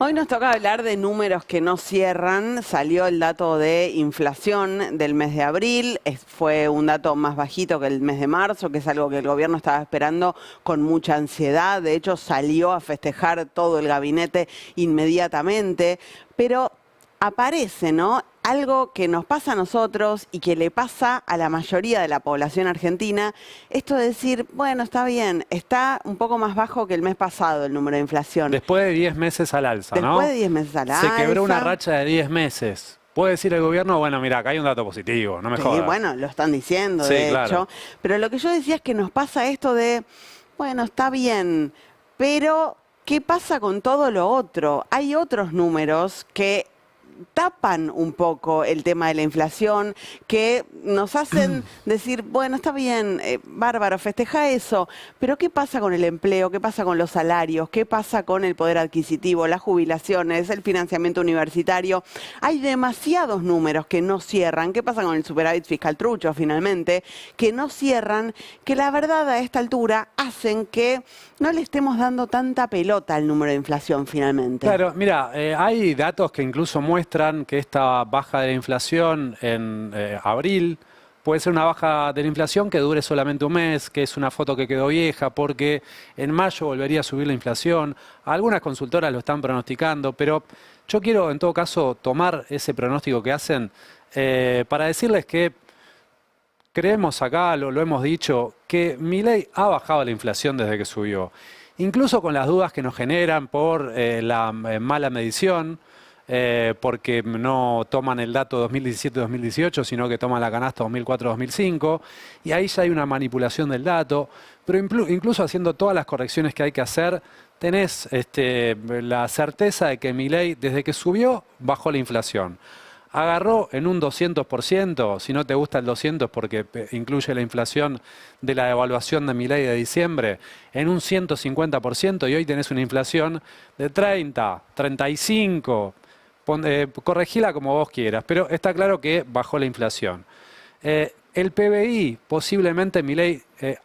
Hoy nos toca hablar de números que no cierran. Salió el dato de inflación del mes de abril. Fue un dato más bajito que el mes de marzo, que es algo que el gobierno estaba esperando con mucha ansiedad. De hecho, salió a festejar todo el gabinete inmediatamente. Pero aparece, ¿no? Algo que nos pasa a nosotros y que le pasa a la mayoría de la población argentina, esto de decir, bueno, está bien, está un poco más bajo que el mes pasado el número de inflación. Después de 10 meses al alza, ¿no? Después de 10 meses al alza. Se quebró una racha de 10 meses. Puede decir el gobierno, bueno, mira, acá hay un dato positivo, no me jodas. Sí, bueno, lo están diciendo, Sí, de claro. hecho. Pero lo que yo decía es que nos pasa esto de, bueno, está bien, pero ¿qué pasa con todo lo otro? Hay otros números que tapan un poco el tema de la inflación, que nos hacen decir, bueno, está bien, bárbaro, festeja eso, pero ¿qué pasa con el empleo? ¿Qué pasa con los salarios? ¿Qué pasa con el poder adquisitivo, las jubilaciones, el financiamiento universitario? Hay demasiados números que no cierran. ¿Qué pasa con el superávit fiscal trucho, finalmente? Que no cierran, que la verdad a esta altura hacen que no le estemos dando tanta pelota al número de inflación, finalmente. Claro, mira, hay datos que incluso muestran que esta baja de la inflación en abril puede ser una baja de la inflación que dure solamente un mes, que es una foto que quedó vieja, porque en mayo volvería a subir la inflación. Algunas consultoras lo están pronosticando, pero yo quiero en todo caso tomar ese pronóstico que hacen para decirles que creemos acá, lo hemos dicho, que Milei ha bajado la inflación desde que subió. Incluso con las dudas que nos generan por la mala medición, porque no toman el dato 2017-2018, sino que toman la canasta 2004-2005, y ahí ya hay una manipulación del dato, pero incluso haciendo todas las correcciones que hay que hacer, tenés la certeza de que Milei, desde que subió, bajó la inflación. Agarró en un 200%, si no te gusta el 200 porque incluye la inflación de la devaluación de Milei de diciembre, en un 150%, y hoy tenés una inflación de 30, 35, corregila como vos quieras, pero está claro que bajó la inflación. El PBI, posiblemente Milei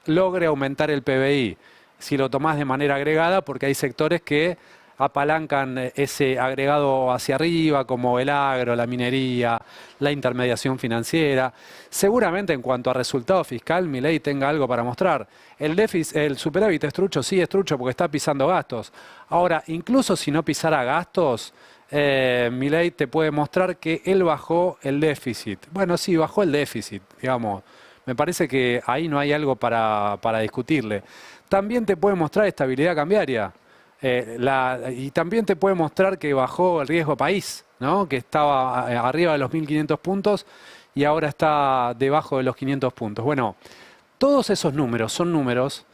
logre aumentar el PBI, si lo tomás de manera agregada, porque hay sectores que apalancan ese agregado hacia arriba, como el agro, la minería, la intermediación financiera. Seguramente en cuanto a resultado fiscal, Milei tenga algo para mostrar. El superávit es trucho, sí es trucho porque está pisando gastos. Ahora, incluso si no pisara gastos, Milei te puede mostrar que él bajó el déficit. Bueno, sí, bajó el déficit, digamos. Me parece que ahí no hay algo para discutirle. También te puede mostrar estabilidad cambiaria. Y también te puede mostrar que bajó el riesgo país, ¿no? Que estaba arriba de los 1.500 puntos y ahora está debajo de los 500 puntos. Bueno, todos esos números son números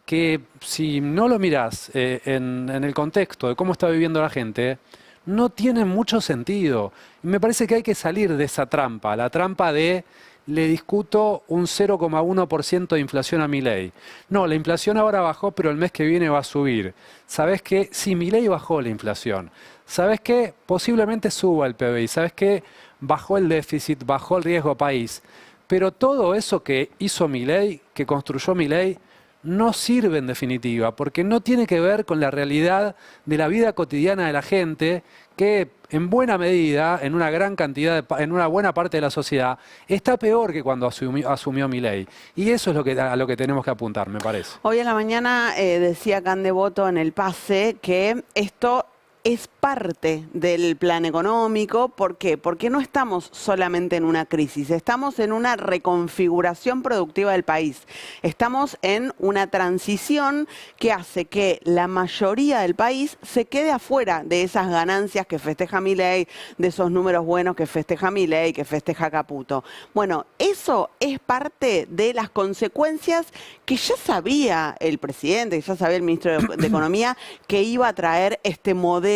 que si no lo mirás en el contexto de cómo está viviendo la gente, no tienen mucho sentido. Y me parece que hay que salir de esa trampa, la trampa de le discuto un 0,1% de inflación a Milei. No, la inflación ahora bajó, pero el mes que viene va a subir. ¿Sabés qué? Si Milei bajó la inflación, ¿sabés qué? Posiblemente suba el PBI, ¿sabés qué? Bajó el déficit, bajó el riesgo país. Pero todo eso que hizo Milei, que construyó Milei, no sirve en definitiva, porque no tiene que ver con la realidad de la vida cotidiana de la gente, que en buena medida, en una gran cantidad, en una buena parte de la sociedad, está peor que cuando asumió Milei. Y eso es a lo que tenemos que apuntar, me parece. Hoy en la mañana decía Candevoto en el pase que esto es parte del plan económico. ¿Por qué? Porque no estamos solamente en una crisis, estamos en una reconfiguración productiva del país. Estamos en una transición que hace que la mayoría del país se quede afuera de esas ganancias que festeja Milei, de esos números buenos que festeja Milei, que festeja Caputo. Bueno, eso es parte de las consecuencias que ya sabía el presidente, que ya sabía el ministro de Economía, que iba a traer este modelo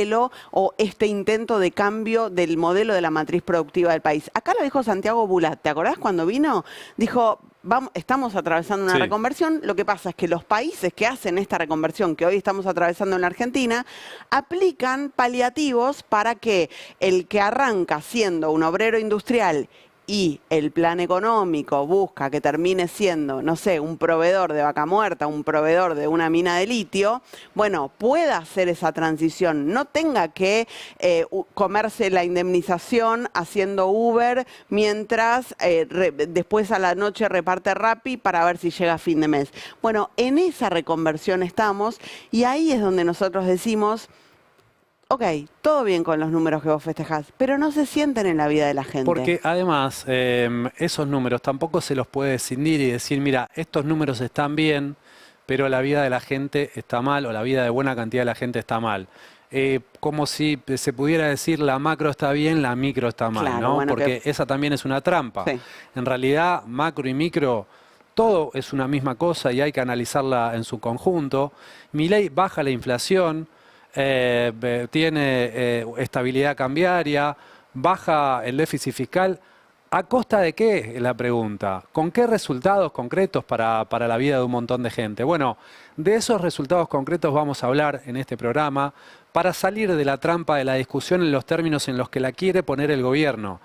o este intento de cambio del modelo de la matriz productiva del país. Acá lo dijo Santiago Bulat, ¿te acordás cuando vino? Dijo, estamos atravesando una reconversión, lo que pasa es que los países que hacen esta reconversión que hoy estamos atravesando en la Argentina, aplican paliativos para que el que arranca siendo un obrero industrial y el plan económico busca que termine siendo, no sé, un proveedor de Vaca Muerta, un proveedor de una mina de litio, bueno, pueda hacer esa transición, no tenga que comerse la indemnización haciendo Uber mientras después a la noche reparte Rappi para ver si llega a fin de mes. Bueno, en esa reconversión estamos y ahí es donde nosotros decimos, ok, todo bien con los números que vos festejás, pero no se sienten en la vida de la gente. Porque además esos números tampoco se los puede escindir y decir, mira, estos números están bien, pero la vida de la gente está mal o la vida de buena cantidad de la gente está mal. Como si se pudiera decir la macro está bien, la micro está mal, Claro, ¿no? bueno, Porque esa también es una trampa. Sí. En realidad, macro y micro, todo es una misma cosa y hay que analizarla en su conjunto. Milei baja la inflación, tiene estabilidad cambiaria, baja el déficit fiscal. ¿A costa de qué? Es la pregunta. ¿Con qué resultados concretos para la vida de un montón de gente? Bueno, de esos resultados concretos vamos a hablar en este programa para salir de la trampa de la discusión en los términos en los que la quiere poner el gobierno.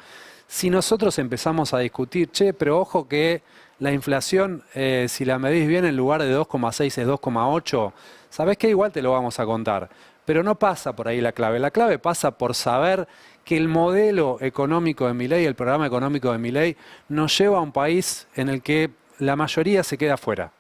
Si nosotros empezamos a discutir, che, pero ojo que la inflación, si la medís bien, en lugar de 2,6 es 2,8, ¿sabés qué? Igual te lo vamos a contar. Pero no pasa por ahí la clave. La clave pasa por saber que el modelo económico de Milei, el programa económico de Milei, nos lleva a un país en el que la mayoría se queda fuera.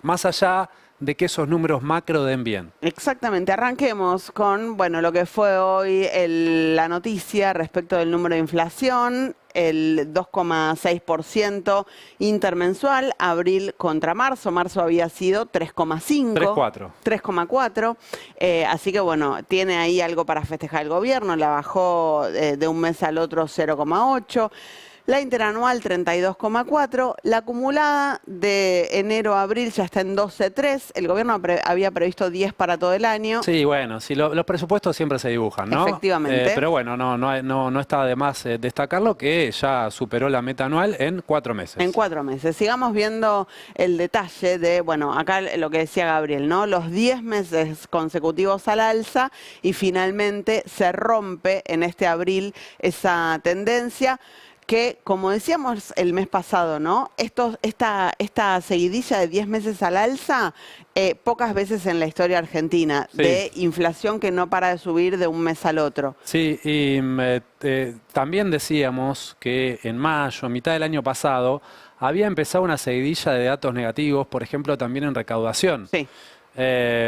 Más allá de que esos números macro den bien. Exactamente, arranquemos con, bueno, lo que fue hoy la noticia respecto del número de inflación, el 2,6% intermensual, abril contra marzo. Marzo había sido 3,5. 3,4. 3,4. Así que bueno, tiene ahí algo para festejar el gobierno. La bajó de un mes al otro 0,8. La interanual 32,4, la acumulada de enero a abril ya está en 12,3. El gobierno había previsto 10 para todo el año. Sí, bueno, sí, los presupuestos siempre se dibujan, ¿no? Efectivamente. Pero bueno, no está de más destacarlo que ya superó la meta anual en 4 meses. En 4 meses. Sigamos viendo el detalle de, bueno, acá lo que decía Gabriel, ¿no? Los 10 meses consecutivos al alza y finalmente se rompe en este abril esa tendencia, que, como decíamos el mes pasado, ¿no? Esta seguidilla de 10 meses al alza, pocas veces en la historia argentina, sí, de inflación que no para de subir de un mes al otro. Sí, y también decíamos que en mayo, a mitad del año pasado, había empezado una seguidilla de datos negativos, por ejemplo, también en recaudación. Sí.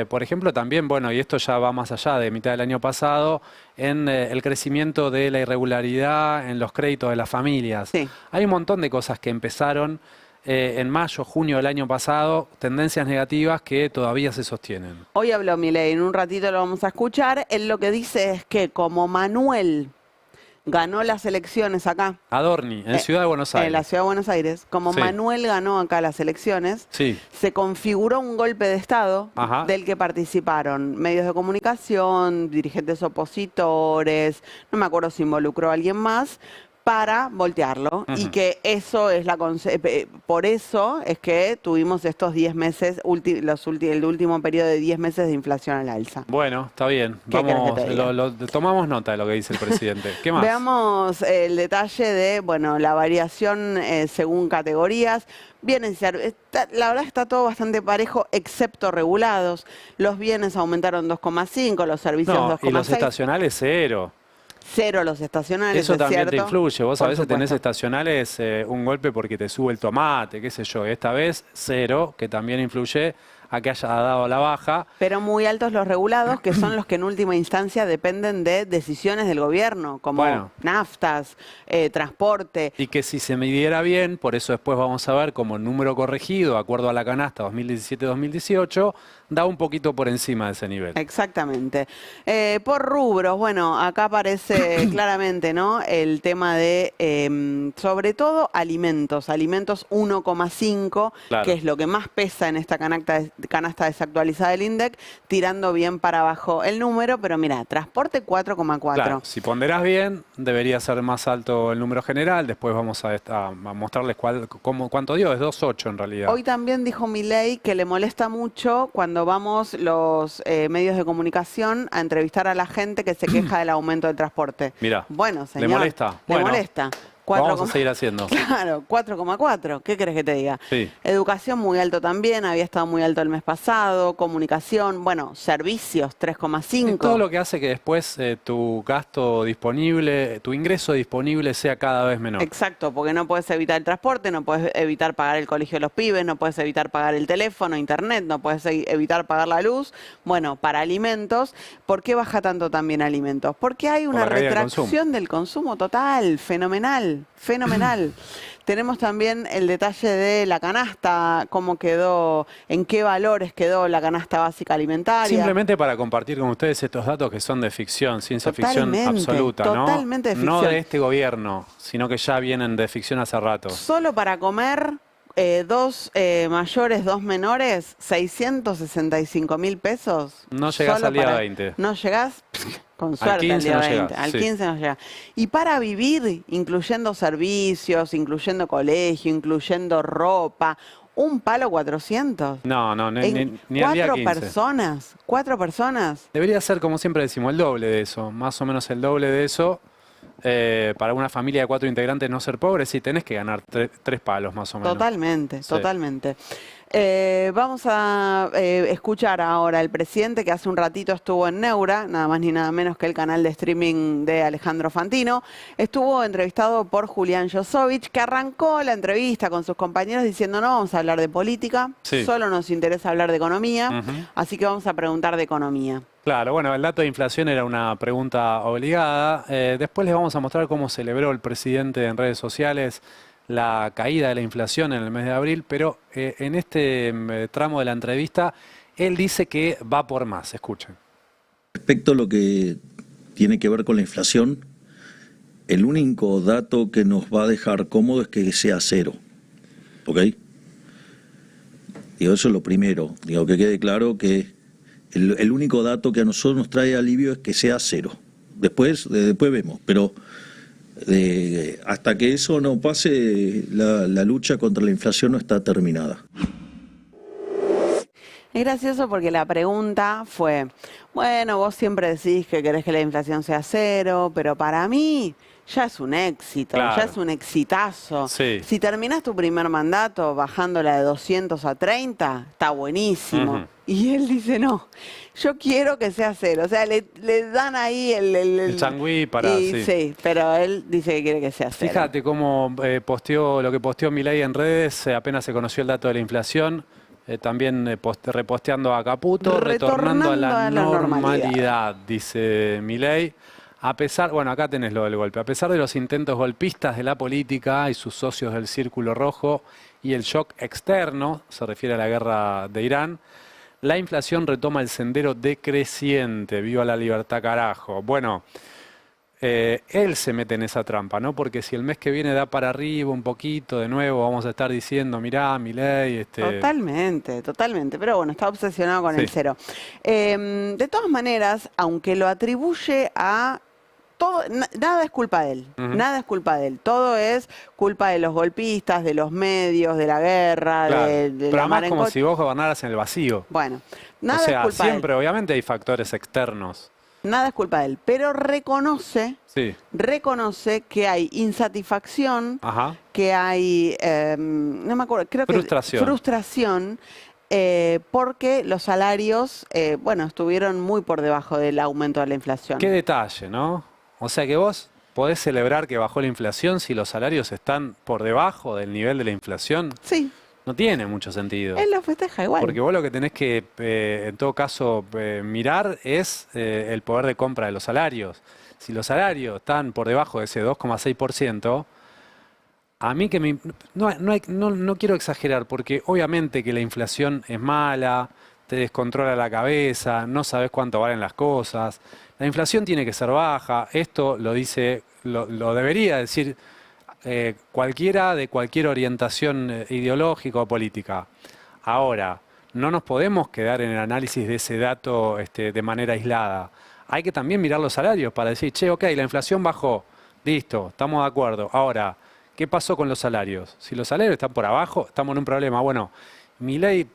Por ejemplo, también, bueno, y esto ya va más allá de mitad del año pasado, en el crecimiento de la irregularidad en los créditos de las familias. Sí. Hay un montón de cosas que empezaron en mayo, junio del año pasado, tendencias negativas que todavía se sostienen. Hoy habló Milei, en un ratito lo vamos a escuchar. Él lo que dice es que como Manuel ganó las elecciones acá. Adorni, en Ciudad de Buenos Aires. En la Ciudad de Buenos Aires. Como Sí. Manuel ganó acá las elecciones, Sí. se configuró un golpe de Estado Ajá. del que participaron medios de comunicación, dirigentes opositores, no me acuerdo si involucró a alguien más, para voltearlo. Y que eso es por eso es que tuvimos estos 10 meses, el último periodo de 10 meses de inflación al alza. Bueno, está bien. ¿Qué querés que te diga? Tomamos nota de lo que dice el presidente. ¿Qué más? Veamos el detalle de, bueno, la variación según categorías. La verdad está todo bastante parejo, excepto regulados. Los bienes aumentaron 2,5, los servicios No, 2,6. y los estacionales 0. 0 los estacionales, Eso es también cierto. te influye. Vos a Por veces tenés supuesto. estacionales un golpe porque te sube el tomate, qué sé yo. Esta vez 0, que también influye a que haya dado la baja. Pero muy altos los regulados, que son los que en última instancia dependen de decisiones del gobierno, como Bueno. naftas, transporte. Y que si se midiera bien, por eso después vamos a ver como el número corregido, de acuerdo a la canasta 2017-2018, da un poquito por encima de ese nivel. Exactamente. Por rubros, bueno, acá aparece claramente, ¿no? El tema de, sobre todo, alimentos. Alimentos 1,5, Claro. que es lo que más pesa en esta canasta desactualizada del INDEC, tirando bien para abajo el número, pero mira, transporte 4,4. Claro, si ponderás bien, debería ser más alto el número general. Después vamos a mostrarles cuánto dio. Es 2,8 en realidad. Hoy también dijo Milei que le molesta mucho cuando vamos los medios de comunicación a entrevistar a la gente que se queja del aumento del transporte. Mirá, Bueno, señor. ¿le molesta? Le Bueno. molesta. Lo vamos a seguir haciendo. Claro, 4,4. ¿Qué querés que te diga? Sí. Educación muy alto también, había estado muy alto el mes pasado. Comunicación, bueno, servicios, 3,5. Todo lo que hace que después tu gasto disponible, tu ingreso disponible sea cada vez menor. Exacto, porque no puedes evitar el transporte, no puedes evitar pagar el colegio de los pibes, no puedes evitar pagar el teléfono, internet, no puedes evitar pagar la luz. Bueno, para alimentos, ¿por qué baja tanto también alimentos? Porque hay una la caída del retracción del consumo total, fenomenal, fenomenal. Tenemos también el detalle de la canasta, cómo quedó, en qué valores quedó la canasta básica alimentaria. Simplemente para compartir con ustedes estos datos que son de ficción, ciencia ficción absoluta, ¿no? Totalmente de ficción. No de este gobierno, sino que ya vienen de ficción hace rato. Solo para comer, dos mayores, dos menores, 665.000 pesos. No llegás Solo al día para- 20. No llegás, con suerte, al 15 día no 20. llegás, Al sí. 15 no llegás. Y para vivir, incluyendo servicios, incluyendo colegio, incluyendo ropa, un palo 400. No, En ni al día 4 15. personas, 4 personas. Debería ser, como siempre decimos, el doble de eso, más o menos el doble de eso. Para una familia de 4 integrantes no ser pobre, sí, tenés que ganar 3 palos más o menos. Totalmente, Sí. totalmente. Vamos a escuchar ahora al presidente que hace un ratito estuvo en Neura, nada más ni nada menos que el canal de streaming de Alejandro Fantino. Estuvo entrevistado por Julián Josovich, que arrancó la entrevista con sus compañeros diciendo no vamos a hablar de política, Sí. solo nos interesa hablar de economía, Ujú. así que vamos a preguntar de economía. Claro, bueno, el dato de inflación era una pregunta obligada. Después les vamos a mostrar cómo celebró el presidente en redes sociales la caída de la inflación en el mes de abril, pero en este tramo de la entrevista, él dice que va por más. Escuchen. Respecto a lo que tiene que ver con la inflación, el único dato que nos va a dejar cómodo es que sea cero. ¿Ok? Digo, eso es lo primero. Digo, que quede claro que el único dato que a nosotros nos trae alivio es que sea cero. Después vemos, pero hasta que eso no pase, la lucha contra la inflación no está terminada. Es gracioso porque la pregunta fue, bueno, vos siempre decís que querés que la inflación sea cero, pero para mí ya es un éxito, Claro. ya es un exitazo. Sí. Si terminás tu primer mandato bajándola de 200 a 30, está buenísimo. Ujú. Y él dice, no, yo quiero que sea cero. O sea, le dan ahí El changüí para... y sí, pero él dice que quiere que sea cero. Fíjate cómo posteó lo que posteó Milei en redes, apenas se conoció el dato de la inflación, también reposteando a Caputo, retornando a la normalidad, dice Milei. A pesar, bueno, acá tenés lo del golpe. A pesar de los intentos golpistas de la política y sus socios del Círculo Rojo y el shock externo, se refiere a la guerra de Irán, la inflación retoma el sendero decreciente. Viva la libertad, carajo. Bueno, él se mete en esa trampa, ¿no? Porque si el mes que viene da para arriba un poquito, de nuevo vamos a estar diciendo, mirá, Milei, Totalmente, totalmente. Pero bueno, está obsesionado con Sí. el cero. De todas maneras, aunque lo atribuye a todo, nada es culpa de él. Ujú. Nada es culpa de él. Todo es culpa de los golpistas, de los medios, de la guerra, claro. de Pero la además mar en como coche. si vos gobernaras en el vacío. Bueno, O nada sea, es culpa de siempre, él. obviamente hay factores externos. Nada es culpa de él. Pero reconoce que hay insatisfacción, Ajá. que hay, no me acuerdo, creo Frustración. que frustración, porque los salarios, bueno, estuvieron muy por debajo del aumento de la inflación. Qué detalle, ¿no? O sea que vos podés celebrar que bajó la inflación si los salarios están por debajo del nivel de la inflación. Sí, No tiene mucho sentido. él lo festeja igual. Porque vos lo que tenés que, en todo caso, mirar es el poder de compra de los salarios. Si los salarios están por debajo de ese 2,6%, a mí que no quiero exagerar, porque obviamente que la inflación es mala, te descontrola la cabeza, no sabes cuánto valen las cosas. La inflación tiene que ser baja. Esto lo dice, lo debería decir cualquiera de cualquier orientación ideológica o política. Ahora, no nos podemos quedar en el análisis de ese dato de manera aislada. Hay que también mirar los salarios para decir, che, ok, la inflación bajó, listo, estamos de acuerdo. Ahora, ¿qué pasó con los salarios? Si los salarios están por abajo, estamos en un problema. Bueno, Milei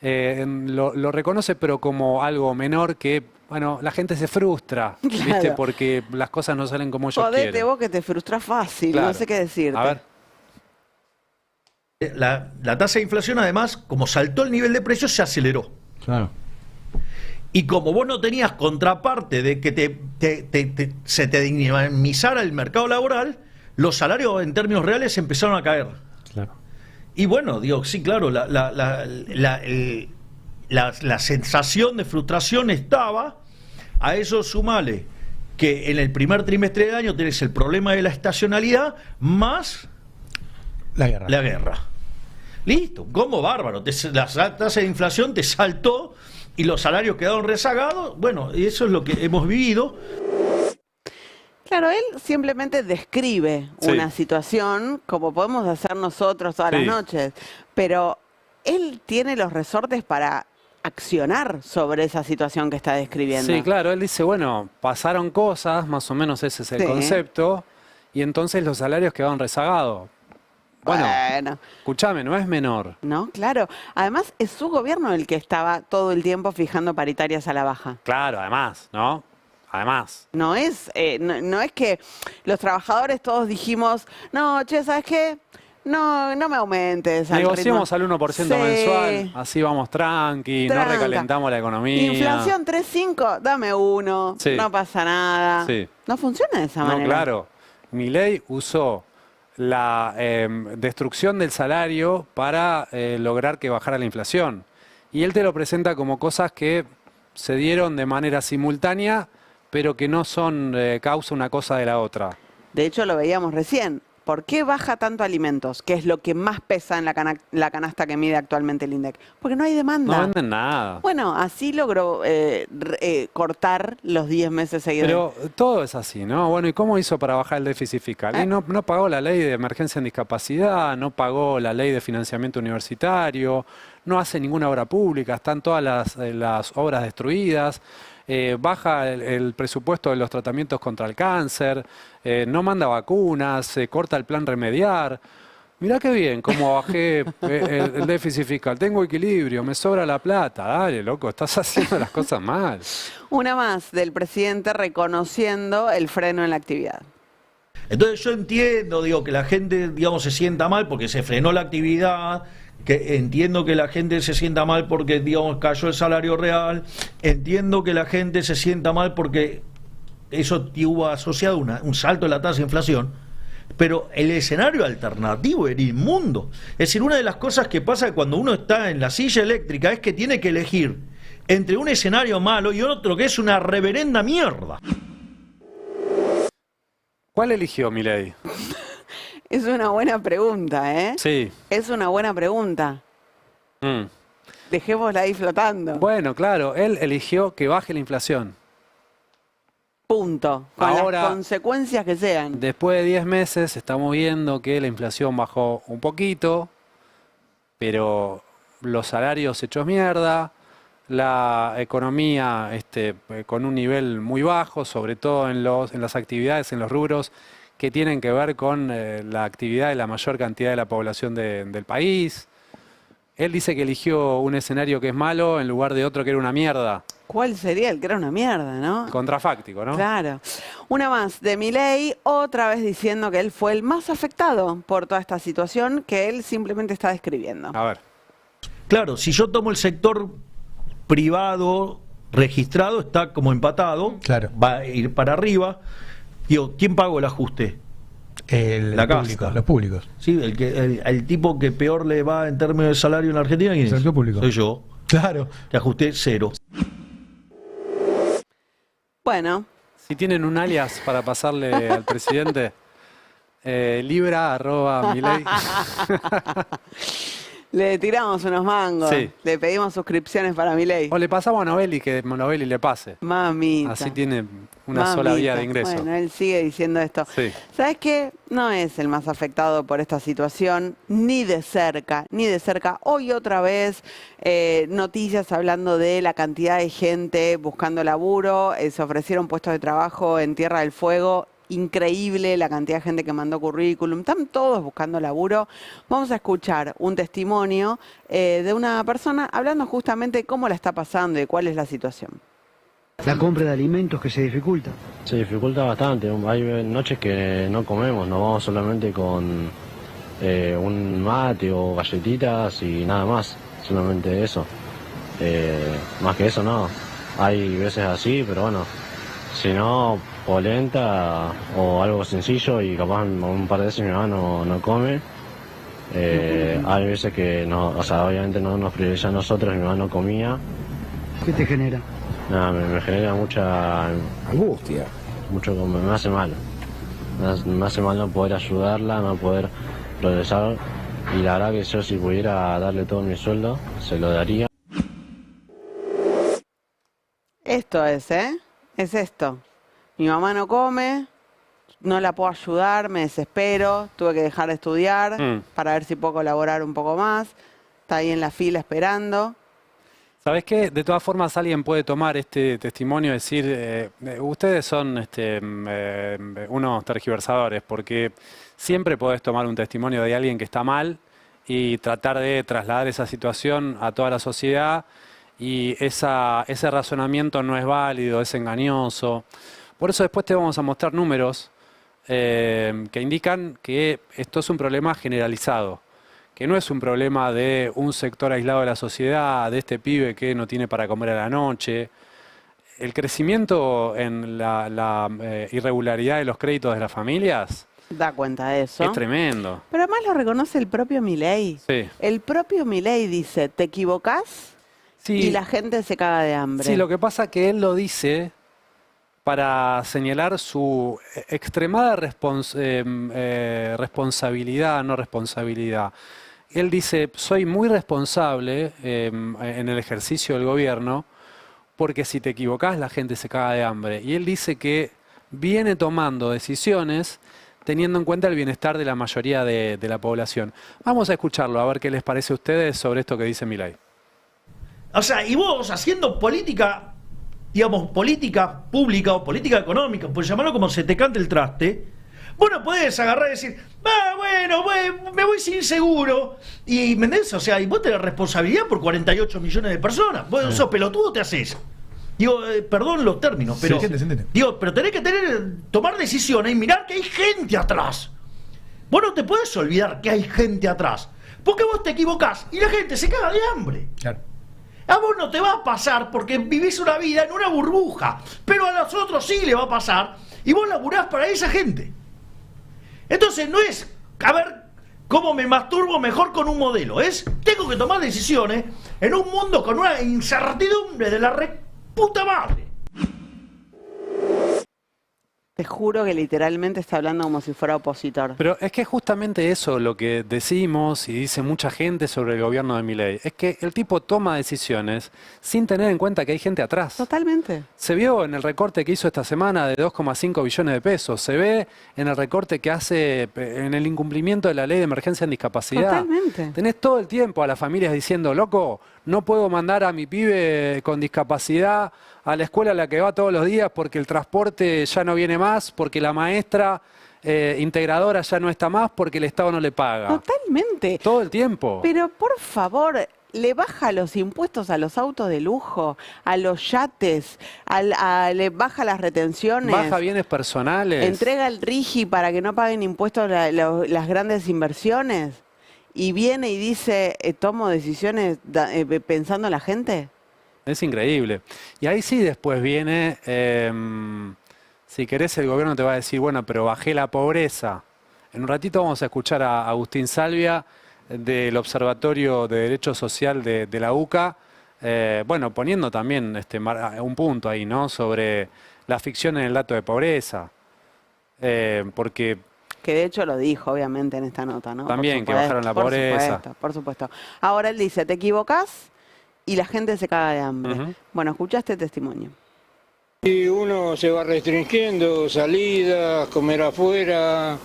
lo reconoce, pero como algo menor que, bueno, la gente se frustra, ¿viste? Claro. Porque las cosas no salen como ellos Jodete quieren. vos que te frustras fácil, Claro. no sé qué decirte. A ver. La tasa de inflación, además, como saltó el nivel de precios, se aceleró. Claro. Y como vos no tenías contraparte de que se te dinamizara el mercado laboral, los salarios en términos reales empezaron a caer. Claro. Y bueno, digo, sí, claro, la sensación de frustración estaba. A eso sumale que en el primer trimestre del año tenés el problema de la estacionalidad más La guerra. la guerra. Listo, como bárbaro. La tasa de inflación te saltó y los salarios quedaron rezagados. Bueno, eso es lo que hemos vivido. Claro, él simplemente describe Sí. una situación como podemos hacer nosotros todas las Sí. noches, pero él tiene los resortes para accionar sobre esa situación que está describiendo. Sí, claro, él dice, bueno, pasaron cosas, más o menos ese es el Sí. concepto, y entonces los salarios quedaron rezagados. Bueno, Bueno, escúchame, no es menor. ¿no? Claro. Además, es su gobierno el que estaba todo el tiempo fijando paritarias a la baja. Claro, además, ¿no? Además. No es, no es que los trabajadores todos dijimos, no, che, ¿sabes qué? No, no me aumentes. al Negociemos ritmo". al 1% Sí. mensual, así vamos tranqui, no Tranca. recalentamos la economía. Inflación 3,5, dame uno, Sí. no pasa nada. Sí. No funciona de esa No, manera. claro. Milei usó la destrucción del salario para lograr que bajara la inflación. Y él te lo presenta como cosas que se dieron de manera simultánea, pero que no son causa una cosa de la otra. De hecho, lo veíamos recién. ¿Por qué baja tanto alimentos? Que es lo que más pesa en la canasta que mide actualmente el INDEC. Porque no hay demanda. No venden nada. Bueno, así logró cortar los 10 meses seguidos. Pero todo es así, ¿no? Bueno, ¿y cómo hizo para bajar el déficit fiscal? Y no pagó la ley de emergencia en discapacidad, no pagó la ley de financiamiento universitario, no hace ninguna obra pública, están todas las obras destruidas, baja el presupuesto de los tratamientos contra el cáncer, no manda vacunas, se corta el plan remediar. Mirá qué bien, cómo bajé el déficit fiscal. Tengo equilibrio, me sobra la plata. Dale, loco, estás haciendo las cosas mal. Una más del presidente reconociendo el freno en la actividad. Entonces yo entiendo, digo, que la gente, digamos, se sienta mal porque se frenó la actividad, que entiendo que la gente se sienta mal porque, digamos, cayó el salario real, entiendo que la gente se sienta mal porque eso tuvo asociado un salto de la tasa de inflación, pero el escenario alternativo era inmundo. Es decir, una de las cosas que pasa cuando uno está en la silla eléctrica es que tiene que elegir entre un escenario malo y otro que es una reverenda mierda. ¿Cuál eligió Milei? Es una buena pregunta, ¿eh? Sí. Es una buena pregunta. Mm. Dejémosla ahí flotando. Bueno, claro, él eligió que baje la inflación. Punto. Con Ahora- las consecuencias que sean. Después de 10 meses estamos viendo que la inflación bajó un poquito, pero los salarios hechos mierda, la economía con un nivel muy bajo, sobre todo en las actividades, en los rubros que tienen que ver con la actividad de la mayor cantidad de la población del país. Él dice que eligió un escenario que es malo en lugar de otro que era una mierda. ¿Cuál sería el que era una mierda, no? Contrafáctico, ¿no? Claro. Una más de Milei, otra vez diciendo que él fue el más afectado por toda esta situación que él simplemente está describiendo. A ver. Claro, si yo tomo el sector privado registrado, está como empatado, Claro. va a ir para arriba. Digo, ¿quién pagó el ajuste? La público, casta. los públicos. Sí, el tipo que peor le va en términos de salario en la Argentina, ¿quién es? Sector público. Soy yo, Claro. que ajusté 0. Bueno, Si tienen un alias para pasarle al presidente, libra@milei. le tiramos unos mangos. Sí. Le pedimos suscripciones para Milei. O le pasamos a Novelli que Novelli le pase. Mamita. Así tiene una sola Mamita. vía de ingreso. Bueno, él sigue diciendo esto. Sí. ¿Sabes qué? No es el más afectado por esta situación, ni de cerca, ni de cerca. Hoy otra vez noticias hablando de la cantidad de gente buscando laburo, se ofrecieron puestos de trabajo en Tierra del Fuego increíble la cantidad de gente que mandó currículum, están todos buscando laburo. Vamos a escuchar un testimonio de una persona hablando justamente de cómo la está pasando y cuál es la situación. La compra de alimentos que se dificulta. Se dificulta bastante, hay noches que no comemos, nos vamos solamente con un mate o galletitas y nada más, solamente eso. Más que eso no, hay veces así, pero bueno, si no, polenta o algo sencillo y capaz un par de veces mi mamá no come. Hay veces que no, o sea, obviamente no nos prioriza a nosotros, mi mamá no comía. ¿Qué te genera? Nada, me genera mucha angustia. Me hace mal. Me hace mal no poder ayudarla, no poder progresar. Y la verdad que yo si pudiera darle todo mi sueldo, se lo daría. Esto es esto. Mi mamá no come, no la puedo ayudar, me desespero, tuve que dejar de estudiar para ver si puedo colaborar un poco más. Está ahí en la fila esperando. ¿Sabés qué? De todas formas, alguien puede tomar este testimonio y decir, ustedes son unos tergiversadores, porque siempre podés tomar un testimonio de alguien que está mal y tratar de trasladar esa situación a toda la sociedad, y ese razonamiento no es válido, es engañoso. Por eso después te vamos a mostrar números que indican que esto es un problema generalizado, que no es un problema de un sector aislado de la sociedad, de este pibe que no tiene para comer a la noche. El crecimiento en la irregularidad de los créditos de las familias Da cuenta de eso. es tremendo. Pero además lo reconoce el propio Milei. Sí. El propio Milei dice, te equivocás Sí, y la gente se caga de hambre. sí, lo que pasa es que él lo dice para señalar su extremada responsabilidad, no responsabilidad. Él dice, soy muy responsable en el ejercicio del gobierno, porque si te equivocás la gente se caga de hambre. Y él dice que viene tomando decisiones teniendo en cuenta el bienestar de la mayoría de la población. Vamos a escucharlo, a ver qué les parece a ustedes sobre esto que dice Milei. O sea, y vos haciendo política, digamos, política pública o política económica, por llamarlo como se te cante el traste, vos no podés agarrar y decir, bueno, me voy sin seguro. Y, ¿me entendés? O sea, y vos tenés responsabilidad por 48 millones de personas. Vos sos pelotudo, te haces. Digo, perdón los términos, pero... Se entiende. Digo, pero tenés que tomar decisiones y mirar que hay gente atrás. Vos no te podés olvidar que hay gente atrás. Porque vos te equivocás y la gente se caga de hambre. Claro. A vos no te va a pasar porque vivís una vida en una burbuja, pero a los otros sí le va a pasar y vos laburás para esa gente. Entonces no es, a ver, cómo me masturbo mejor con un modelo, es, tengo que tomar decisiones en un mundo con una incertidumbre de la reputa madre. Te juro que literalmente está hablando como si fuera opositor. Pero es que justamente eso lo que decimos y dice mucha gente sobre el gobierno de Milei. Es que el tipo toma decisiones sin tener en cuenta que hay gente atrás. Totalmente. Se vio en el recorte que hizo esta semana de 2,5 billones de pesos. Se ve en el recorte que hace en el incumplimiento de la ley de emergencia en discapacidad. Totalmente. Tenés todo el tiempo a las familias diciendo, loco, no puedo mandar a mi pibe con discapacidad a la escuela a la que va todos los días porque el transporte ya no viene más, porque la maestra integradora ya no está más, porque el Estado no le paga. Totalmente. Todo el tiempo. Pero por favor, le baja los impuestos a los autos de lujo, a los yates, le baja las retenciones. Baja bienes personales. Entrega el RIGI para que no paguen impuestos las grandes inversiones. Y viene y dice, tomo decisiones pensando en la gente. Es increíble. Y ahí sí después viene, si querés el gobierno te va a decir, bueno, pero bajé la pobreza. En un ratito vamos a escuchar a Agustín Salvia del Observatorio de Derecho Social de la UCA, bueno, poniendo también un punto ahí, ¿no? Sobre la ficción en el dato de pobreza. Porque... Que de hecho lo dijo, obviamente, en esta nota, ¿no? También, que bajaron la pobreza. Por supuesto. Ahora él dice, te equivocás y la gente se caga de hambre. Bueno, escuchaste el testimonio. Y uno se va restringiendo, salidas, comer afuera.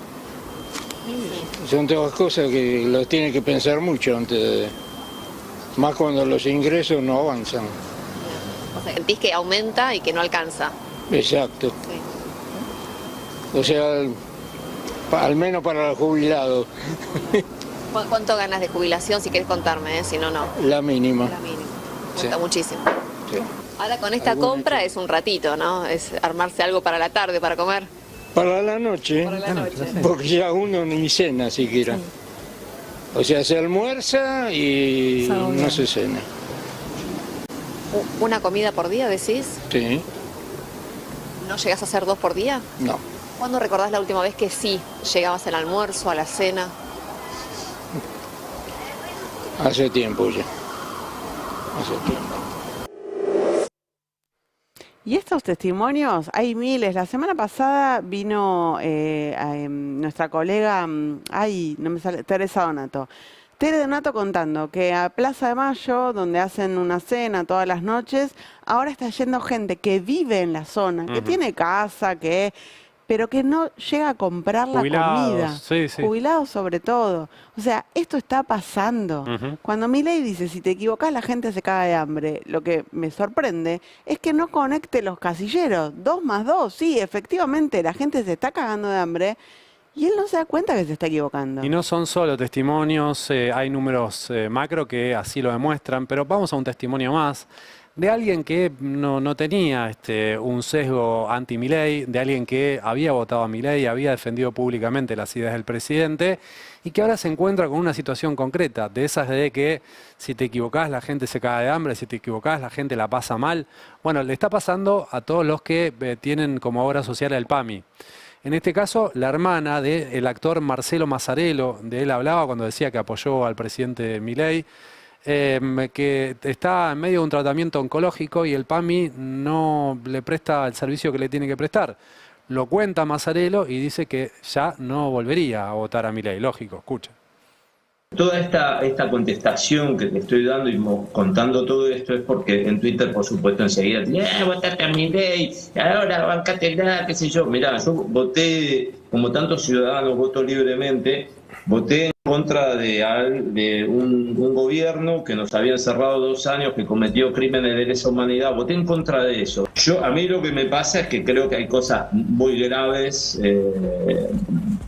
Son todas cosas que los tiene que pensar mucho antes de... Más cuando los ingresos no avanzan. O sea, sentís que aumenta y que no alcanza. Exacto. Sí. O sea, al menos para los jubilados, ¿Cuánto ganas de jubilación? Si querés contarme, si no, no. la mínima. La mínima. Sí. Está muchísimo. Sí. Ahora con esta Alguna compra es un ratito, ¿no? Es armarse algo para la tarde, para comer. Para la noche, Para la noche. porque ya uno ni cena siquiera. O sea, se almuerza y no se cena. ¿Una comida por día, decís? Sí, ¿No llegás a hacer 2 por día? no. ¿Cuándo recordás la última vez que sí llegabas al almuerzo, a la cena? Hace tiempo ya. Hace tiempo. Y estos testimonios, hay miles. La semana pasada vino nuestra colega, no me sale, Teresa Donato. Tere Donato contando que a Plaza de Mayo, donde hacen una cena todas las noches, ahora está yendo gente que vive en la zona, que tiene casa, pero que no llega a comprar la comida. Sí, sí. Jubilados sobre todo. O sea, esto está pasando. Cuando Milei dice, si te equivocás, la gente se caga de hambre, lo que me sorprende es que no conecte los casilleros. 2 más 2, sí, efectivamente, la gente se está cagando de hambre y él no se da cuenta que se está equivocando. Y no son solo testimonios, hay números macro que así lo demuestran, pero vamos a un testimonio más de alguien que no tenía un sesgo anti-Milei, de alguien que había votado a Milei, había defendido públicamente las ideas del presidente y que ahora se encuentra con una situación concreta, de esas de que si te equivocás la gente se caga de hambre, si te equivocás la gente la pasa mal. Bueno, le está pasando a todos los que tienen como obra social el PAMI. En este caso, la hermana del actor Marcelo Mazzarello, de él hablaba cuando decía que apoyó al presidente Milei, que está en medio de un tratamiento oncológico y el PAMI no le presta el servicio que le tiene que prestar. Lo cuenta Mazzarello y dice que ya no volvería a votar a Milei. Lógico, escucha. Toda esta contestación que te estoy dando y contando todo esto es porque en Twitter, por supuesto, enseguida votate a Milei, ahora bancátela, qué sé yo. Mirá, yo voté, como tantos ciudadanos voto libremente, voté en contra de un gobierno que nos había encerrado 2 años, que cometió crímenes de lesa humanidad. Voté en contra de eso. A mí lo que me pasa es que creo que hay cosas muy graves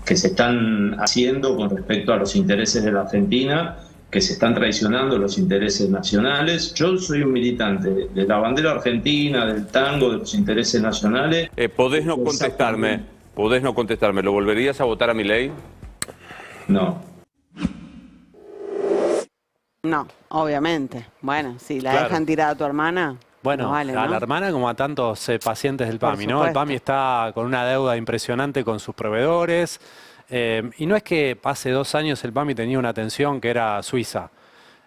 que se están haciendo con respecto a los intereses de la Argentina, que se están traicionando los intereses nacionales. Yo soy un militante de la bandera argentina, del tango, de los intereses nacionales. Podés no contestarme, ¿lo volverías a votar a Milei? No. No, obviamente. Bueno, si la Claro. dejan tirada a tu hermana, Bueno, no vale, a ¿no? la hermana como a tantos pacientes del PAMI, ¿no? El supuesto. PAMI está con una deuda impresionante con sus proveedores y no es que hace 2 años el PAMI tenía una atención que era suiza,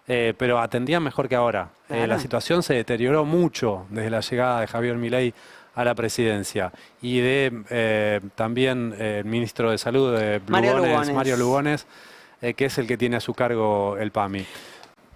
pero atendían mejor que ahora. Claro. La situación se deterioró mucho desde la llegada de Javier Milei a la presidencia y de también el ministro de Salud, Mario Lugones, que es el que tiene a su cargo el PAMI.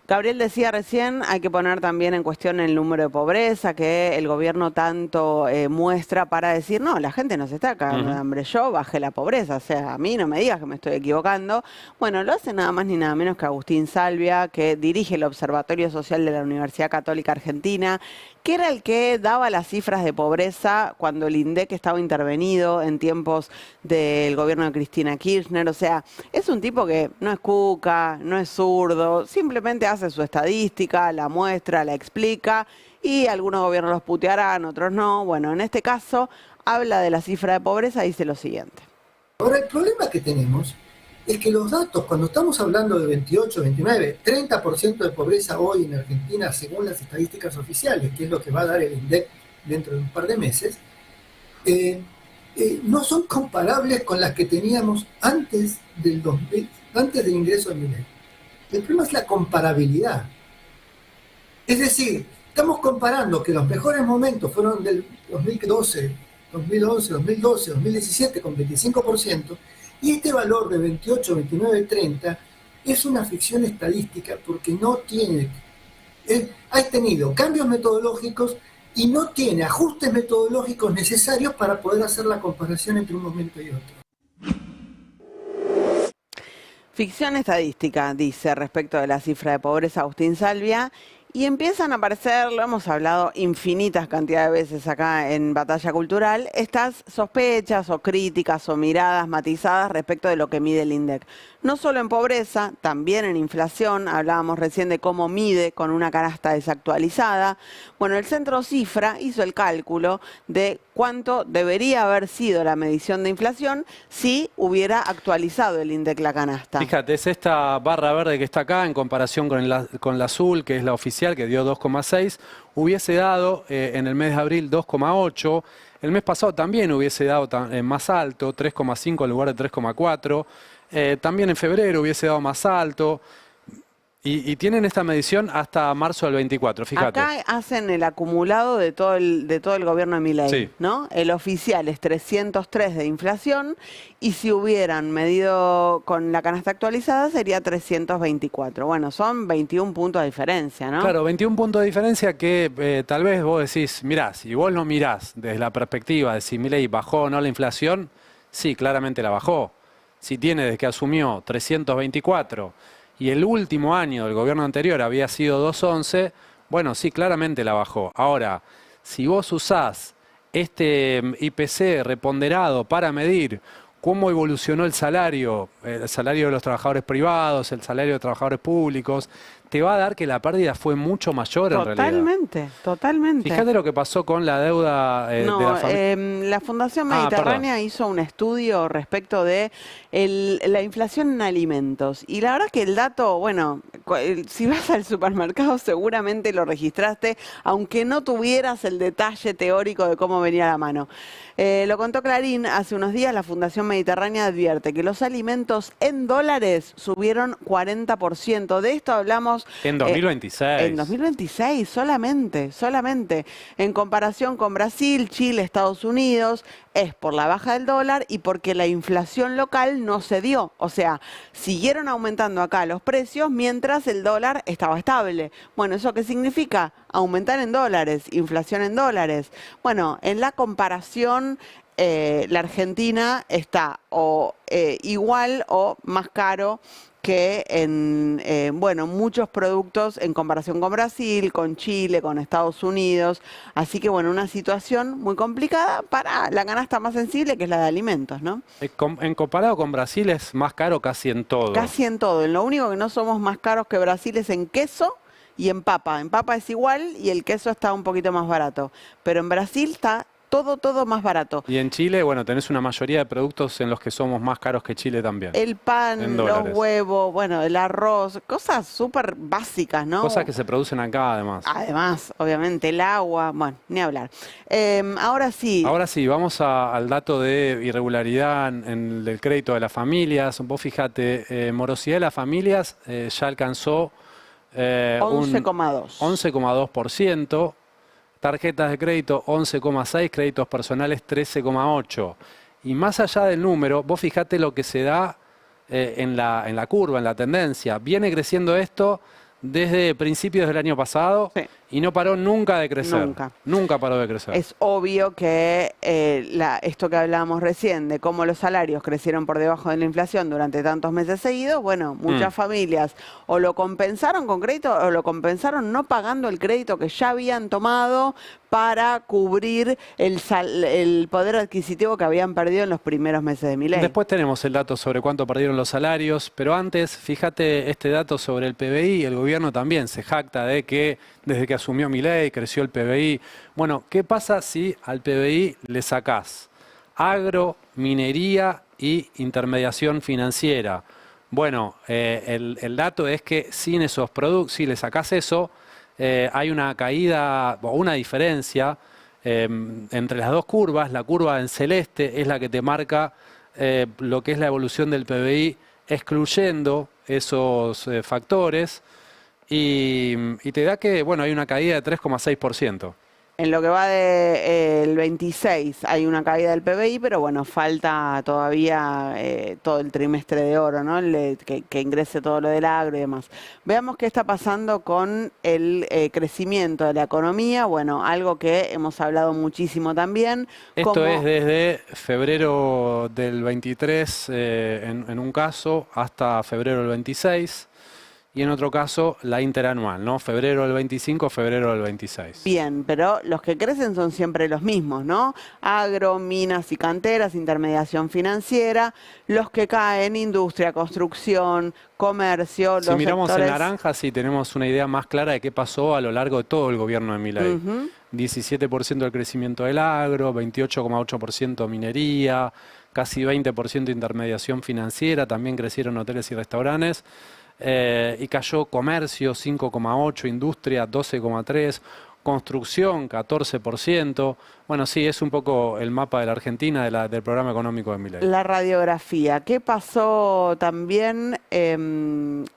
Gabriel decía recién, hay que poner también en cuestión el número de pobreza que el gobierno tanto muestra para decir, no, la gente no se está cagando de hambre, yo bajé la pobreza, o sea, a mí no me digas que me estoy equivocando. Bueno, lo hace nada más ni nada menos que Agustín Salvia, que dirige el Observatorio Social de la Universidad Católica Argentina, que era el que daba las cifras de pobreza cuando el INDEC estaba intervenido en tiempos del gobierno de Cristina Kirchner. O sea, es un tipo que no es cuca, no es zurdo, simplemente hace su estadística, la muestra, la explica y algunos gobiernos los putearán, otros no. Bueno, en este caso habla de la cifra de pobreza y dice lo siguiente. Ahora, el problema que tenemos es que los datos, cuando estamos hablando de 28, 29, 30% de pobreza hoy en Argentina, según las estadísticas oficiales, que es lo que va a dar el INDEC dentro de un par de meses, no son comparables con las que teníamos antes del ingreso de Milei. El problema es la comparabilidad. Es decir, estamos comparando que los mejores momentos fueron del 2012, 2012, 2017 con 25%, y este valor de 28, 29, 30 es una ficción estadística porque no tiene, ha tenido cambios metodológicos y no tiene ajustes metodológicos necesarios para poder hacer la comparación entre un momento y otro. Ficción estadística, dice respecto de la cifra de pobreza Agustín Salvia. Y empiezan a aparecer, lo hemos hablado infinitas cantidades de veces acá en Batalla Cultural, estas sospechas o críticas o miradas matizadas respecto de lo que mide el INDEC. No solo en pobreza, también en inflación, hablábamos recién de cómo mide con una canasta desactualizada. Bueno, el Centro Cifra hizo el cálculo de cuánto debería haber sido la medición de inflación si hubiera actualizado el INDEC la canasta. Fíjate, es esta barra verde que está acá en comparación con la azul, que es la oficial, que dio 2,6, hubiese dado en el mes de abril 2,8, el mes pasado también hubiese dado más alto, 3,5 en lugar de 3,4, también en febrero hubiese dado más alto. Y tienen esta medición hasta marzo del 24, fíjate. Acá hacen el acumulado de todo el gobierno de Milei, sí, ¿no? El oficial es 303 de inflación y si hubieran medido con la canasta actualizada sería 324. Bueno, son 21 puntos de diferencia, ¿no? Claro, 21 puntos de diferencia que tal vez vos decís, mirá, si vos lo mirás desde la perspectiva de si Milei bajó o no la inflación, sí, claramente la bajó. Si tiene desde que asumió 324... y el último año del gobierno anterior había sido 211, bueno, sí, claramente la bajó. Ahora, si vos usás este IPC reponderado para medir cómo evolucionó el salario de los trabajadores privados, el salario de trabajadores públicos, te va a dar que la pérdida fue mucho mayor en realidad. Totalmente, totalmente. Fíjate lo que pasó con la deuda de la familia. La Fundación Mediterránea hizo un estudio respecto de la inflación en alimentos. Y la verdad que el dato, bueno, si vas al supermercado seguramente lo registraste, aunque no tuvieras el detalle teórico de cómo venía a la mano. Lo contó Clarín hace unos días, la Fundación Mediterránea advierte que los alimentos en dólares subieron 40%. De esto hablamos... En 2026. En 2026, solamente. En comparación con Brasil, Chile, Estados Unidos, es por la baja del dólar y porque la inflación local no se dio. O sea, siguieron aumentando acá los precios mientras el dólar estaba estable. Bueno, ¿eso qué significa? Aumentar en dólares, inflación en dólares. Bueno, en la comparación... la Argentina está igual o más caro que en muchos productos en comparación con Brasil, con Chile, con Estados Unidos. Así que bueno, una situación muy complicada para la canasta más sensible, que es la de alimentos, ¿no? En comparado con Brasil es más caro casi en todo. Casi en todo. En lo único que no somos más caros que Brasil es en queso y en papa. En papa es igual y el queso está un poquito más barato. Pero en Brasil está todo más barato. Y en Chile, bueno, tenés una mayoría de productos en los que somos más caros que Chile también. El pan, los huevos, bueno, el arroz, cosas súper básicas, ¿no? Cosas que se producen acá además. Además, obviamente, el agua, bueno, ni hablar. Ahora sí. Ahora sí, vamos al dato de irregularidad en el crédito de las familias. Vos fíjate, morosidad de las familias ya alcanzó 11,2. 11,2%. Tarjetas de crédito 11,6, créditos personales 13,8. Y más allá del número, vos fijate lo que se da en la curva, en la tendencia. Viene creciendo esto desde principios del año pasado y no paró nunca de crecer. Nunca paró de crecer. Es obvio que esto que hablábamos recién, de cómo los salarios crecieron por debajo de la inflación durante tantos meses seguidos, bueno, muchas familias o lo compensaron con crédito o lo compensaron no pagando el crédito que ya habían tomado para cubrir el poder adquisitivo que habían perdido en los primeros meses de Milei. Después tenemos el dato sobre cuánto perdieron los salarios, pero antes, fíjate este dato sobre el PBI. El gobierno también se jacta de que desde que asumió Milei creció el PBI. Bueno, ¿qué pasa si al PBI le sacás agro, minería y intermediación financiera? Bueno, el dato es que sin esos productos, si le sacás eso, hay una caída o una diferencia entre las dos curvas. La curva en celeste es la que te marca lo que es la evolución del PBI, excluyendo esos factores, y te da que bueno, hay una caída de 3,6%. En lo que va del 26 hay una caída del PBI, pero bueno, falta todavía todo el trimestre de oro, ¿no? Que ingrese todo lo del agro y demás. Veamos qué está pasando con el crecimiento de la economía. Bueno, algo que hemos hablado muchísimo también. Esto es desde febrero del 23 en un caso hasta febrero del 26. y en otro caso la interanual, ¿no? Febrero del 25, febrero del 26. Bien, pero los que crecen son siempre los mismos, ¿no? Agro, minas y canteras, intermediación financiera. Los que caen, industria, construcción, comercio, Si los miramos sectores... en naranja, sí tenemos una idea más clara de qué pasó a lo largo de todo el gobierno de Milei. Ujú. 17% del crecimiento del agro, 28,8% minería, casi 20% intermediación financiera, también crecieron hoteles y restaurantes. Y cayó comercio 5,8%, industria 12,3%, construcción 14%. Bueno, sí, es un poco el mapa de la Argentina del programa económico de Milei. La radiografía. ¿Qué pasó también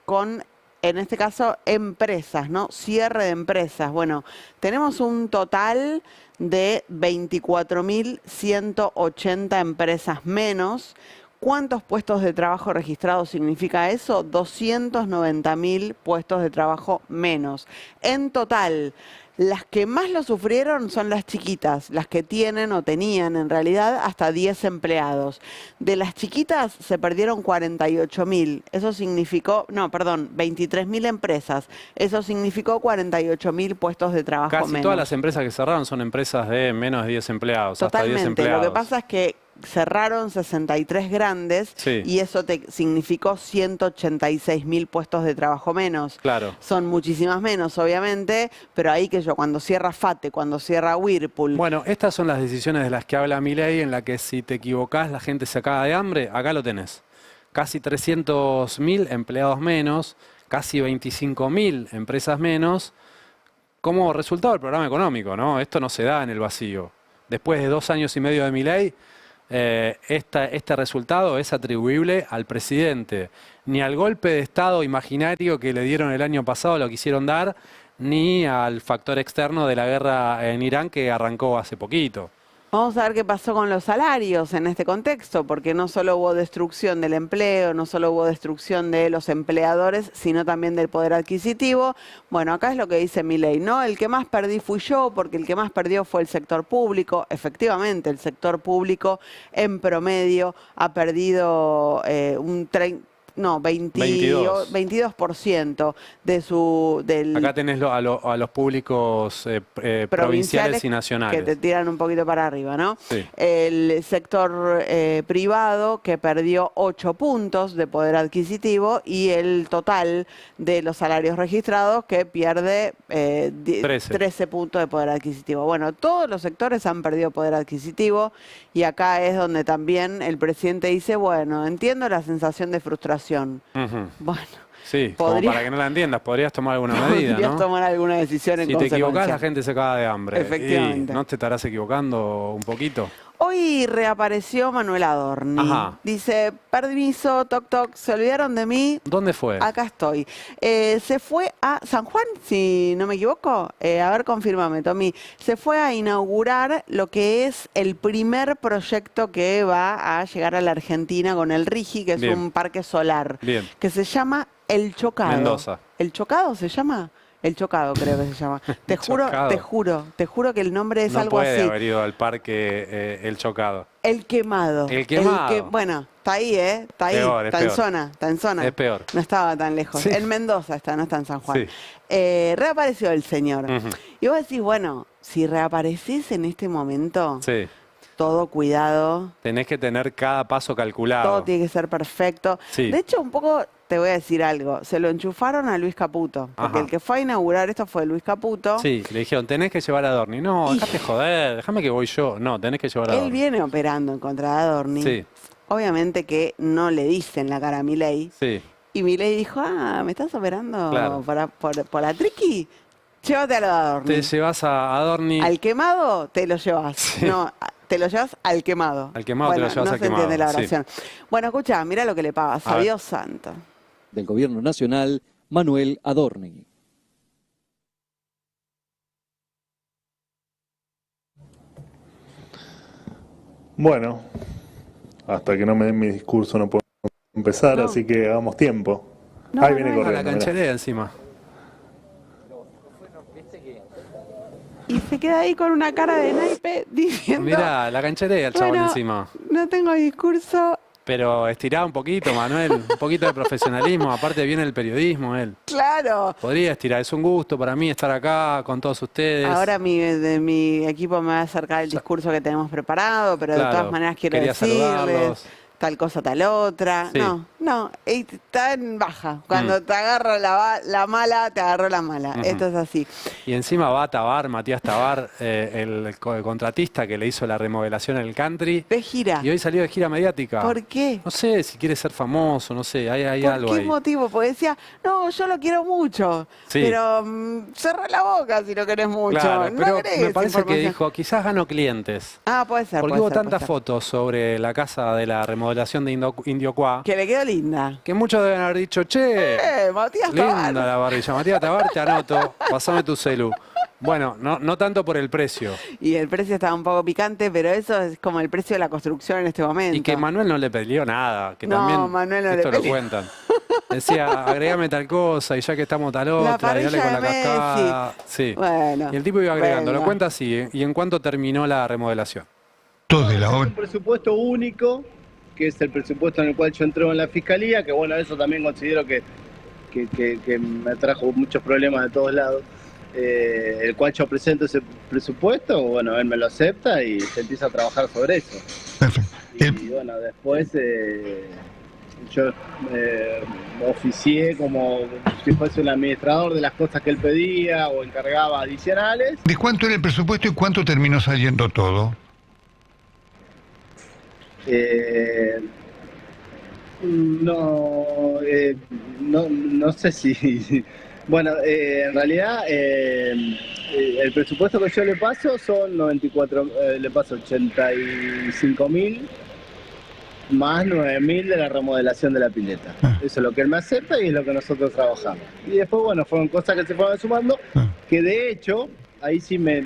con, en este caso, empresas, ¿no? Cierre de empresas. Bueno, tenemos un total de 24.180 empresas menos. ¿Cuántos puestos de trabajo registrados significa eso? 290.000 puestos de trabajo menos. En total, las que más lo sufrieron son las chiquitas, las que tienen o tenían en realidad hasta 10 empleados. De las chiquitas se perdieron 48.000. Eso significó, no, perdón, 23.000 empresas. Eso significó 48.000 puestos de trabajo Casi menos. todas las empresas que cerraron son empresas de menos de 10 empleados, hasta 10 Totalmente. empleados. Lo que pasa es que cerraron 63 grandes Sí. y eso te significó 186.000 puestos de trabajo menos. Claro. Son muchísimas menos, obviamente, pero ahí que yo, cuando cierra FATE, cuando cierra Whirlpool, Bueno, estas son las decisiones de las que habla Milei, en la que si te equivocás la gente se caga de hambre. Acá lo tenés. Casi 300.000 empleados menos, casi 25.000 empresas menos, como resultado del programa económico, ¿no? Esto no se da en el vacío. Después de 2 años y medio de Milei, este resultado es atribuible al presidente. Ni al golpe de Estado imaginario que le dieron el año pasado lo quisieron dar, ni al factor externo de la guerra en Irán que arrancó hace poquito. vamos a ver qué pasó con los salarios en este contexto, porque no solo hubo destrucción del empleo, no solo hubo destrucción de los empleadores, sino también del poder adquisitivo. Bueno, acá es lo que dice Milei, ¿no? El que más perdí fui yo, porque el que más perdió fue el sector público. Efectivamente, el sector público en promedio ha perdido un 22% de del Acá tenés a los públicos provinciales y nacionales. que te tiran un poquito para arriba, ¿no? Sí. El sector privado que perdió 8 puntos de poder adquisitivo y el total de los salarios registrados que pierde 13 puntos de poder adquisitivo. Bueno, todos los sectores han perdido poder adquisitivo y acá es donde también el presidente dice, bueno, entiendo la sensación de frustración. Ujú. Bueno, Sí, como para que no la entiendas, podrías tomar alguna medida, podrías ¿no? tomar alguna decisión en Si te equivocás, consecuencia. la gente se caga de hambre. Efectivamente. ¿Y no te estarás equivocando un poquito? Hoy reapareció Manuel Adorni. Ajá. Dice, permiso, toc toc, se olvidaron de mí. ¿Dónde fue? Acá estoy. Se fue a San Juan, si no me equivoco. A ver, confírmame, Tommy. Se fue a inaugurar lo que es el primer proyecto que va a llegar a la Argentina con el RIGI, que es Bien. un parque solar, Bien. que se llama El Chocado. Mendoza. ¿El Chocado se llama? El Chocado creo que se llama. Te juro que el nombre es no algo puede así. haber ido al parque El Chocado. El Quemado. El Quemado. Bueno, está ahí, ¿eh? Está ahí. Peor, es está en peor. zona, está en zona. Es peor. No estaba tan lejos. Sí. En Mendoza está, no está en San Juan. Sí. Reapareció el señor. Ujú. Y vos decís, bueno, si reapareces en este momento, Sí. todo cuidado, Tenés que tener cada paso calculado. todo tiene que ser perfecto. Sí. De hecho, un poco, te voy a decir algo, se lo enchufaron a Luis Caputo, porque Ajá. el que fue a inaugurar esto fue Luis Caputo. Sí, le dijeron, tenés que llevar a Adorni. No, Y- dejate joder, déjame que voy yo. No, tenés que llevar a Él Adorni. viene operando en contra de Adorni. Sí, Obviamente que no le dicen la cara a Milei. sí. Y Milei dijo, ¿me estás operando Claro. por la triqui? Llévate a lo de Adorni. Te llevas a Adorni. Al quemado te lo llevas. No, te lo llevas al quemado. Al quemado te lo llevas no al se entiende quemado, la oración. Bueno, escucha, mira lo que le pasa. A ver. Dios santo. Del Gobierno Nacional, Manuel Adorni. Bueno, hasta que no me den mi discurso no puedo empezar, No. así que hagamos tiempo. No, Ahí viene no, Con la corriendo. mirá. cancherea encima. Y se queda ahí con una cara de naipe diciendo, Mirá, la cancherea el chabón Bueno, encima. no tengo discurso, Pero estirá un poquito, Manuel, un poquito de profesionalismo. Aparte viene el periodismo, él. Claro. Podría estirar, es un gusto para mí estar acá con todos ustedes. Ahora de mi equipo me va a acercar el discurso que tenemos preparado, pero de Claro, todas maneras quiero quería decirles saludarlos. tal cosa, tal otra. Sí. No, está en baja. Cuando te agarro la mala, te agarro la mala. Ujú. Esto es así. Y encima va Tabar, Matías Tabar, el contratista que le hizo la remodelación en el country. De gira. Y hoy salió de gira mediática. ¿Por qué? No sé, si quiere ser famoso, no sé, hay ¿Por algo qué ahí. motivo? Porque decía, no, yo lo quiero mucho, Sí. pero cerrá la boca si lo querés mucho. Claro, no pero agregues me parece que información. dijo, quizás gano clientes. Ah, puede ser. Porque puede hubo ser, tantas puede ser. fotos sobre la casa de la remodelación de Indiocuá Que le quedó linda. que muchos deben haber dicho, che, Matías linda Tabar. la parrilla. Matías Tabar, te anoto, pasame tu celu. Bueno, no tanto por el precio. Y el precio estaba un poco picante, pero eso es como el precio de la construcción en este momento. Y que Manuel no le peleó nada, que No, también Manuel no le esto lo peleó. cuentan. Decía, agregame tal cosa y ya que estamos tal otra, y parrilla dale con la de Messi. cascada. Sí. Bueno, Y el tipo iba agregando, venga. lo cuenta así, ¿eh? ¿Y en cuánto terminó la remodelación? Un presupuesto único, que es el presupuesto en el cual yo entrego en la fiscalía, que bueno, eso también considero que me trajo muchos problemas de todos lados. El cual yo presento ese presupuesto, bueno, él me lo acepta y se empieza a trabajar sobre eso. Y bueno, después yo oficié como si fuese un administrador de las cosas que él pedía o encargaba adicionales. ¿De cuánto era el presupuesto y cuánto terminó saliendo todo? No sé si... Bueno, en realidad el presupuesto que yo le paso son 94, le paso 85.000 más 9.000 de la remodelación de la pileta. Eso es lo que él me acepta y es lo que nosotros trabajamos. Y después, bueno, fueron cosas que se fueron sumando, que de hecho, ahí sí me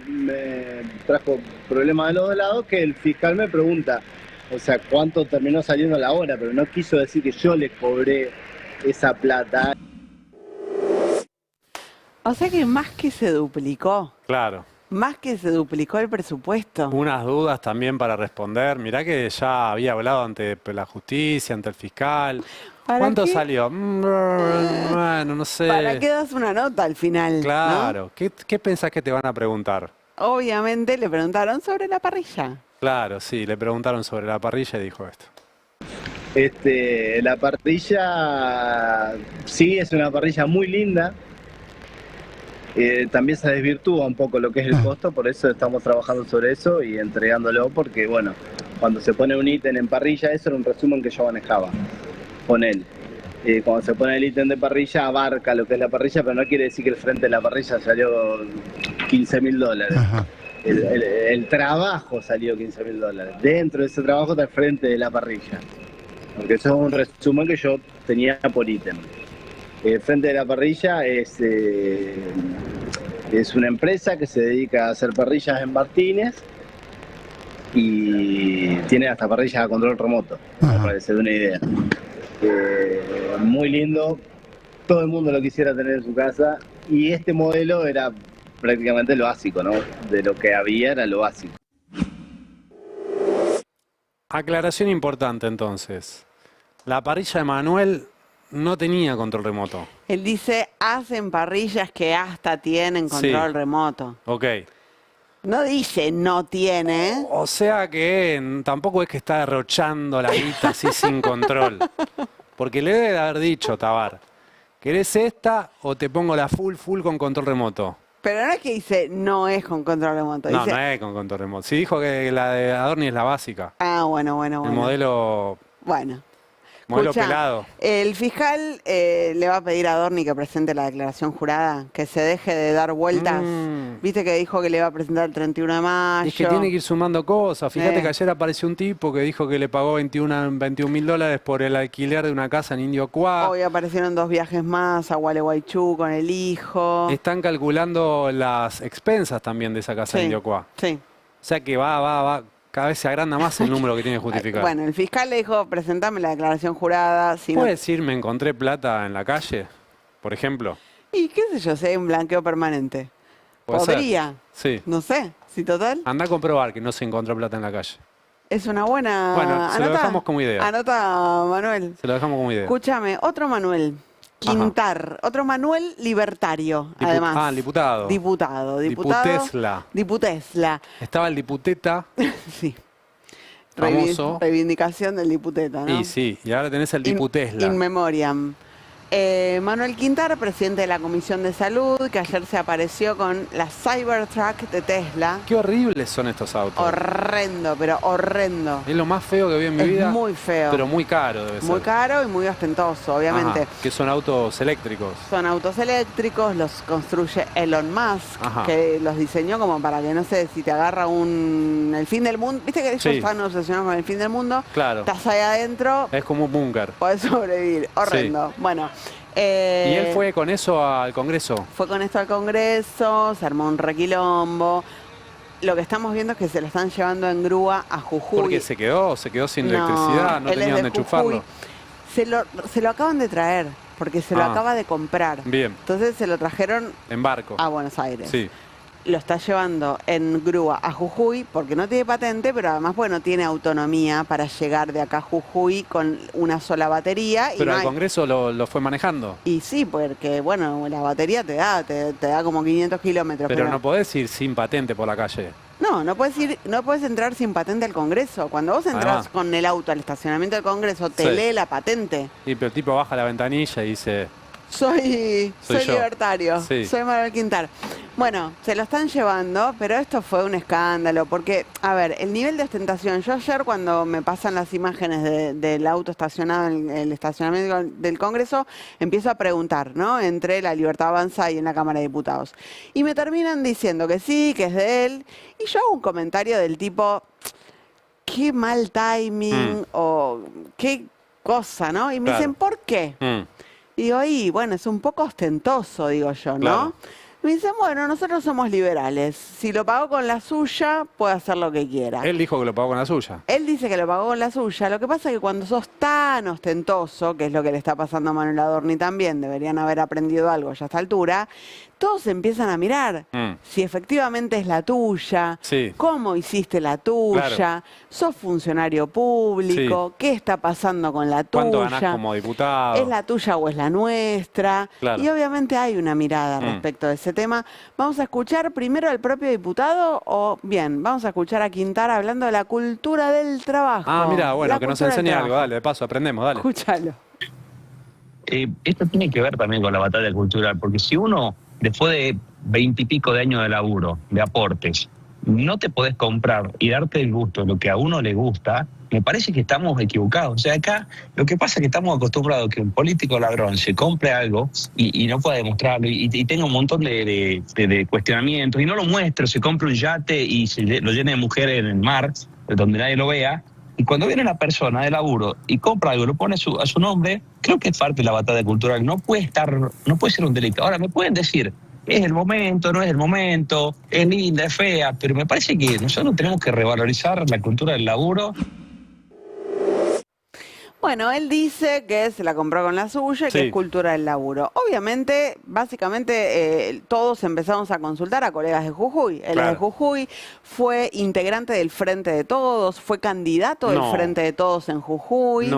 trajo problemas de los dos lados, que el fiscal me pregunta, o sea, cuánto terminó saliendo la hora, pero no quiso decir que yo le cobré esa plata. O sea que más que se duplicó. Claro. Más que se duplicó el presupuesto. Unas dudas también para responder. Mirá que ya había hablado ante la justicia, ante el fiscal. ¿Para ¿Cuánto qué? salió? Bueno, no sé. ¿Para qué das una nota al final? ¿no? Claro. ¿Qué pensás que te van a preguntar? Obviamente le preguntaron sobre la parrilla. Claro, sí, le preguntaron sobre la parrilla y dijo esto. La parrilla, sí, es una parrilla muy linda. También se desvirtúa un poco lo que es el costo, por eso estamos trabajando sobre eso y entregándolo, porque bueno, cuando se pone un ítem en parrilla, eso era un resumen que yo manejaba con él. Cuando se pone el ítem de parrilla, abarca lo que es la parrilla, pero no quiere decir que el frente de la parrilla salió $15.000. El trabajo salió $15.000. Dentro de ese trabajo está el frente de la parrilla, porque eso es un resumen que yo tenía por ítem. El frente de la parrilla es una empresa que se dedica a hacer parrillas en Martínez y tiene hasta parrillas a control remoto, para que se dé una idea. Muy lindo, todo el mundo lo quisiera tener en su casa y este modelo era prácticamente lo básico, ¿no? De lo que había era lo básico. Aclaración importante entonces. La parrilla de Manuel no tenía control remoto. Él dice, hacen parrillas que hasta tienen control Sí. remoto. Ok. No dice no tiene. O sea que tampoco es que está derrochando la guita así sin control. Porque le debe de haber dicho, Tabar, ¿querés esta o te pongo la full con control remoto? Pero no es que dice no es con control remoto. No, dice, no es con control remoto. Sí dijo que la de Adorni es la básica. Ah, bueno. El modelo Escucha, pelado. el fiscal le va a pedir a Adorni que presente la declaración jurada, que se deje de dar vueltas. Viste que dijo que le iba a presentar el 31 de mayo. Es que tiene que ir sumando cosas. Fíjate que ayer apareció un tipo que dijo que le pagó $21.000 por el alquiler de una casa en Indiocuá. Hoy aparecieron 2 viajes más a Gualeguaychú con el hijo. Están calculando las expensas también de esa casa en Indiocuá. Sí. O sea que va. Cada vez se agranda más el número que tiene que justificar. Bueno, el fiscal le dijo, presentame la declaración jurada. Si no... ¿Puedes decir, me encontré plata en la calle, por ejemplo? Y qué sé yo, si hay un blanqueo permanente. ¿Puede ser? Podría. Sí. No sé, si total. Anda a comprobar que no se encontró plata en la calle. Es una buena... Bueno, se lo dejamos como idea. Anota, Manuel. Se lo dejamos como idea. Escúchame, otro Manuel. Quintar, otro Manuel libertario, además. Ah, el diputado. Diputado. Diputesla. Diputesla. Estaba el diputeta. Sí. Famoso. Reivindicación del diputeta, ¿no? Y sí, y ahora tenés el diputesla. In memoriam. Manuel Quintar, presidente de la Comisión de Salud, que ayer se apareció con la Cybertruck de Tesla. Qué horribles son estos autos. Horrendo, pero horrendo. Es lo más feo que vi en mi vida. Es muy feo. Pero muy caro debe ser. Muy caro y muy ostentoso, obviamente. Ajá, que son autos eléctricos. Son autos eléctricos, los construye Elon Musk, Ajá. que los diseñó como para que, no sé, si te agarra el fin del mundo. ¿Viste que ellos están obsesionados con el fin del mundo? Claro. Estás ahí adentro. Es como un búnker. Podés sobrevivir. Horrendo. Sí. Bueno. ¿Y él fue con eso al Congreso? Fue con esto al Congreso, se armó un requilombo. Lo que estamos viendo es que se lo están llevando en grúa a Jujuy. Porque se quedó sin electricidad, no tenía dónde enchufarlo. Se lo acaban de traer, porque se lo acaba de comprar. Bien. Entonces se lo trajeron en barco a Buenos Aires. Sí. Lo está llevando en grúa a Jujuy porque no tiene patente, pero además no tiene autonomía para llegar de acá a Jujuy con una sola batería. Pero al Congreso lo fue manejando. Y sí, porque la batería te da como 500 kilómetros. Pero no podés ir sin patente por la calle. No puedes entrar sin patente al Congreso. Cuando vos entras con el auto al estacionamiento del Congreso, te lee la patente. Y pero el tipo baja la ventanilla y dice... Soy libertario, sí. Soy Manuel Quintar. Bueno, se lo están llevando, pero esto fue un escándalo, porque, a ver, el nivel de ostentación, yo ayer cuando me pasan las imágenes del auto estacionado en el estacionamiento del Congreso, empiezo a preguntar, ¿no? Entre La Libertad Avanza y en la Cámara de Diputados. Y me terminan diciendo que sí, que es de él, y yo hago un comentario del tipo, qué mal timing, o qué cosa, ¿no? Y me dicen, ¿por qué? Digo, y bueno, es un poco ostentoso, digo yo, ¿no? Claro. Me dicen, bueno, nosotros somos liberales. Si lo pagó con la suya, puede hacer lo que quiera. Él dijo que lo pagó con la suya. Él dice que lo pagó con la suya. Lo que pasa es que cuando sos tan ostentoso, que es lo que le está pasando a Manuel Adorni también, deberían haber aprendido algo ya a esta altura, todos empiezan a mirar si efectivamente es la tuya, cómo hiciste la tuya, sos funcionario público, qué está pasando con la tuya. ¿Cuánto ganás como diputado? ¿Es la tuya o es la nuestra? Claro. Y obviamente hay una mirada respecto de ese tema. Vamos a escuchar primero al propio diputado vamos a escuchar a Quintar hablando de la cultura del trabajo. Ah, mira, bueno, que nos enseñe algo, dale, de paso, aprendemos, dale. Escúchalo. Esto tiene que ver también con la batalla cultural, porque si uno, después de 20 y pico de años de laburo, de aportes, no te podés comprar y darte el gusto de lo que a uno le gusta, me parece que estamos equivocados. O sea, acá lo que pasa es que estamos acostumbrados a que un político ladrón se compre algo y no pueda demostrarlo y tenga un montón de cuestionamientos y no lo muestre, se compre un yate y lo llene de mujeres en el mar, donde nadie lo vea. Y cuando viene una persona de laburo y compra algo, lo pone a su nombre, creo que es parte de la batalla cultural. No puede ser un delito. Ahora, me pueden decir, es el momento, no es el momento, es linda, es fea, pero me parece que nosotros tenemos que revalorizar la cultura del laburo. Bueno, él dice que se la compró con la suya y que es cultura del laburo. Obviamente, básicamente, todos empezamos a consultar a colegas de Jujuy. Él es de Jujuy, fue integrante del Frente de Todos, fue candidato del Frente de Todos en Jujuy.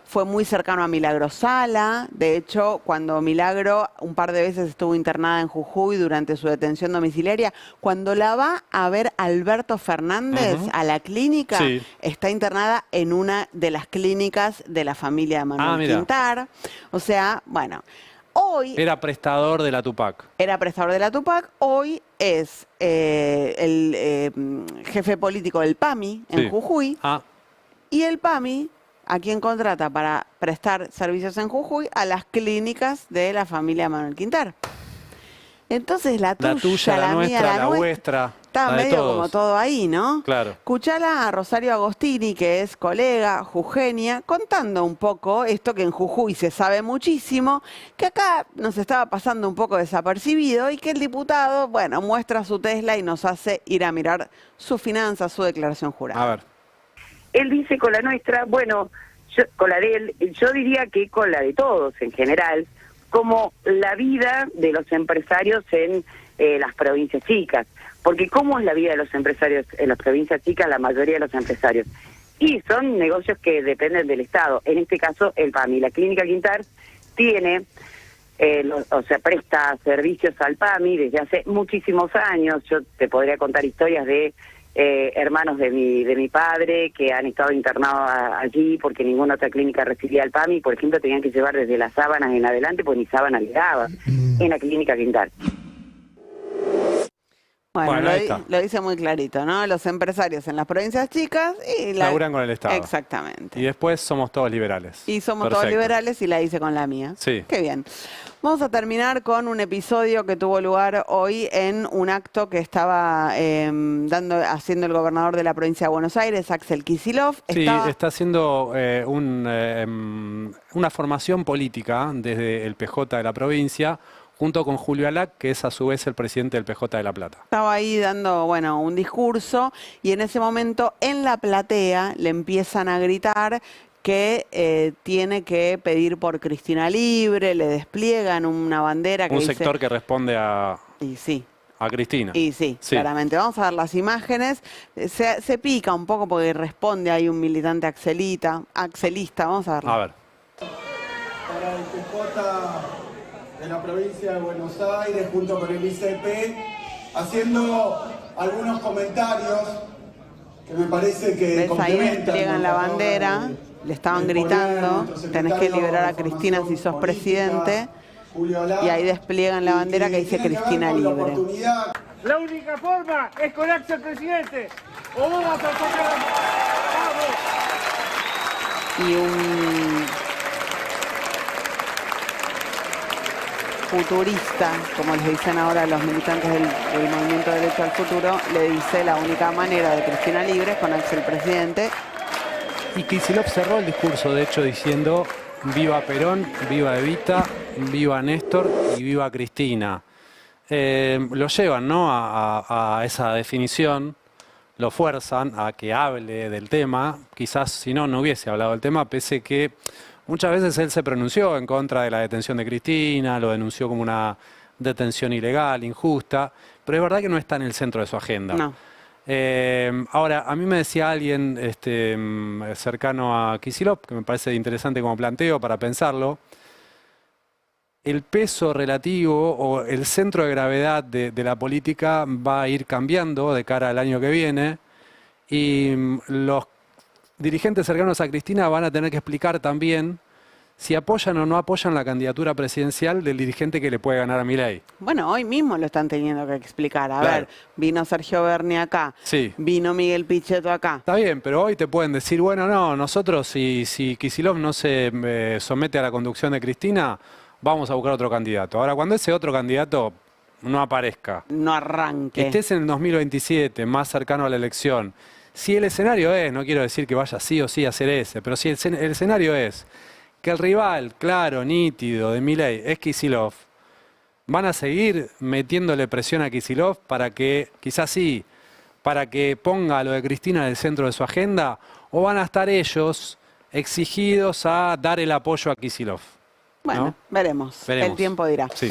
Fue muy cercano a Milagro Sala. De hecho, cuando Milagro un par de veces estuvo internada en Jujuy durante su detención domiciliaria, cuando la va a ver Alberto Fernández a la clínica, está internada en una de las clínicas de la familia de Manuel Quintar. O sea, bueno, hoy... Era prestador de la Tupac. Era prestador de la Tupac. Hoy es el jefe político del PAMI en Jujuy. Y el PAMI... ¿A quién contrata para prestar servicios en Jujuy? A las clínicas de la familia Manuel Quintar. Entonces la tuya, la nuestra, mía, la vuestra. Está la de medio todos. como todo ahí, ¿no? Claro. Escuchala a Rosario Agostini, que es colega jujeña, contando un poco esto que en Jujuy se sabe muchísimo, que acá nos estaba pasando un poco desapercibido y que el diputado, bueno, muestra su Tesla y nos hace ir a mirar sus finanzas, su declaración jurada. A ver. Él dice con la nuestra, bueno, con la de él, yo diría que con la de todos en general, como la vida de los empresarios en las provincias chicas. Porque ¿cómo es la vida de los empresarios en las provincias chicas, la mayoría de los empresarios? y son negocios que dependen del Estado, en este caso el PAMI. La Clínica Quintar tiene, presta servicios al PAMI desde hace muchísimos años. Yo te podría contar historias de hermanos de mi padre que han estado internados allí porque ninguna otra clínica recibía el PAMI. Por ejemplo, tenían que llevar desde las sábanas en adelante, pues ni sábana les daba en la Clínica Quintar. Bueno, lo dice muy clarito, ¿no? Los empresarios en las provincias chicas y laburan con el Estado. Exactamente. Y después somos todos liberales. Y somos todos liberales y la hice con la mía. Sí. Qué bien. Vamos a terminar con un episodio que tuvo lugar hoy en un acto que estaba haciendo el gobernador de la provincia de Buenos Aires, Axel Kicillof. Sí, está haciendo una formación política desde el PJ de la provincia, junto con Julio Alac, que es a su vez el presidente del PJ de La Plata. Estaba ahí dando, un discurso y en ese momento en la platea le empiezan a gritar que tiene que pedir por Cristina Libre, le despliegan una bandera que un dice... sector que responde a... Y sí. A Cristina. Y sí, claramente. Vamos a ver las imágenes. Se pica un poco porque responde ahí un militante axelista. Vamos a verlo. A ver. Para el PJ de la provincia de Buenos Aires, junto con el ICP, haciendo algunos comentarios que me parece que ahí despliegan la bandera, le estaban gritando, tenés que liberar a Cristina si sos presidente, y ahí despliegan la bandera que dice Cristina Libre. La única forma es con Axel presidente, o vamos a tocar y un futurista, como les dicen ahora los militantes del Movimiento Derecho al Futuro, le dice la única manera de Cristina Libre es con Axel presidente. Y Kicillof cerró el discurso, de hecho, diciendo viva Perón, viva Evita, viva Néstor y viva Cristina. Lo llevan, ¿no?, a esa definición, lo fuerzan a que hable del tema. Quizás si no hubiese hablado del tema, pese que muchas veces él se pronunció en contra de la detención de Cristina, lo denunció como una detención ilegal, injusta, pero es verdad que no está en el centro de su agenda. No. Ahora, a mí me decía alguien cercano a Kicillof, que me parece interesante como planteo para pensarlo, el peso relativo o el centro de gravedad de la política va a ir cambiando de cara al año que viene y los dirigentes cercanos a Cristina van a tener que explicar también si apoyan o no apoyan la candidatura presidencial del dirigente que le puede ganar a Milei. Bueno, hoy mismo lo están teniendo que explicar. A Claro. ver, vino Sergio Berni acá, Sí. vino Miguel Pichetto acá. Está bien, pero hoy te pueden decir, bueno, no, nosotros si Kicillof no se somete a la conducción de Cristina, vamos a buscar otro candidato. Ahora, cuando ese otro candidato no aparezca, no arranque, estés en el 2027, más cercano a la elección, si el escenario es, no quiero decir que vaya sí o sí a hacer ese, pero si el escenario es que el rival claro, nítido de Milei es Kicillof, van a seguir metiéndole presión a Kicillof para que, quizás sí, para que ponga lo de Cristina en el centro de su agenda, o van a estar ellos exigidos a dar el apoyo a Kicillof. Bueno, ¿no? veremos. El tiempo dirá. Sí.